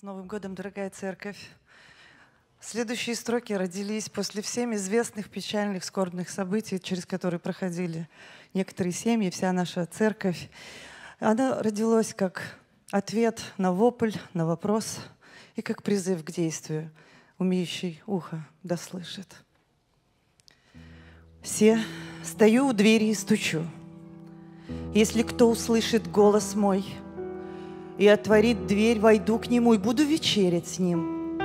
С Новым годом, дорогая церковь! Следующие строки родились после всем известных печальных, скорбных событий, через которые проходили некоторые семьи, вся наша церковь. Она родилась как ответ на вопль, на вопрос и как призыв к действию. Умеющий ухо да слышит. Се, стою у двери и стучу. Если кто услышит голос мой и отворит дверь, войду к нему и буду вечерять с ним.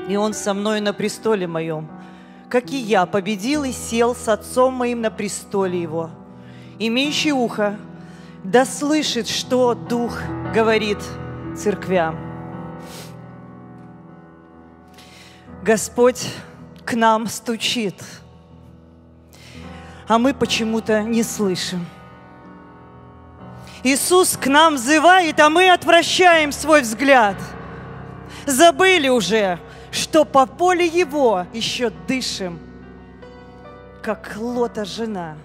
И он со мной на престоле моем, как и я, победил и сел с отцом моим на престоле его. Имеющий ухо да слышит, что Дух говорит церквям. Господь к нам стучит, а мы почему-то не слышим. Иисус к нам взывает, а мы отвращаем свой взгляд. Забыли уже, что по полю Его еще дышим, как Лота жена.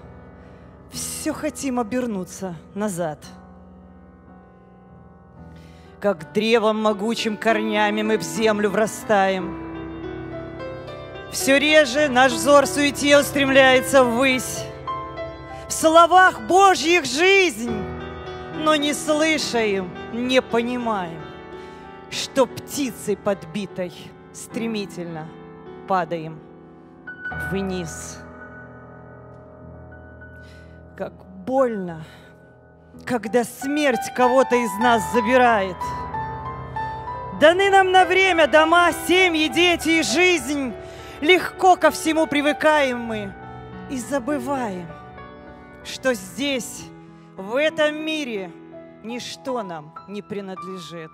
Все хотим обернуться назад. Как древом могучим корнями мы в землю врастаем. Все реже наш взор суете устремляется ввысь. В словах Божьих жизнь, но не слышаем, не понимаем, что птицей подбитой стремительно падаем вниз. Как больно, когда смерть кого-то из нас забирает. Даны нам на время дома, семьи, дети и жизнь. Легко ко всему привыкаем мы и забываем, что здесь, в этом мире, ничто нам не принадлежит.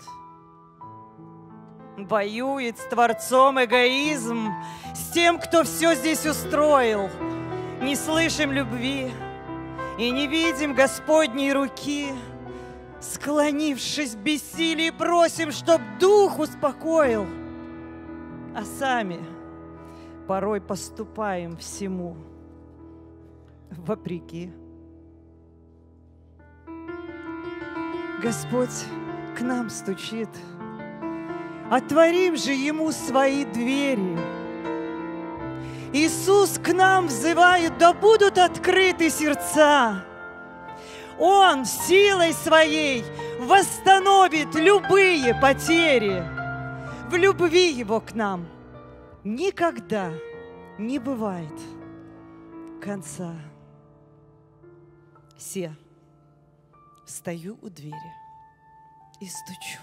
Воюет с Творцом эгоизм, с тем, кто все здесь устроил. Не слышим любви и не видим Господней руки. Склонившись в бессилии, просим, чтоб Дух успокоил. А сами порой поступаем всему вопреки. Господь к нам стучит, отворим же Ему свои двери. Иисус к нам взывает, да будут открыты сердца. Он силой своей восстановит любые потери. В любви Его к нам никогда не бывает конца. Се, стою у двери и стучу.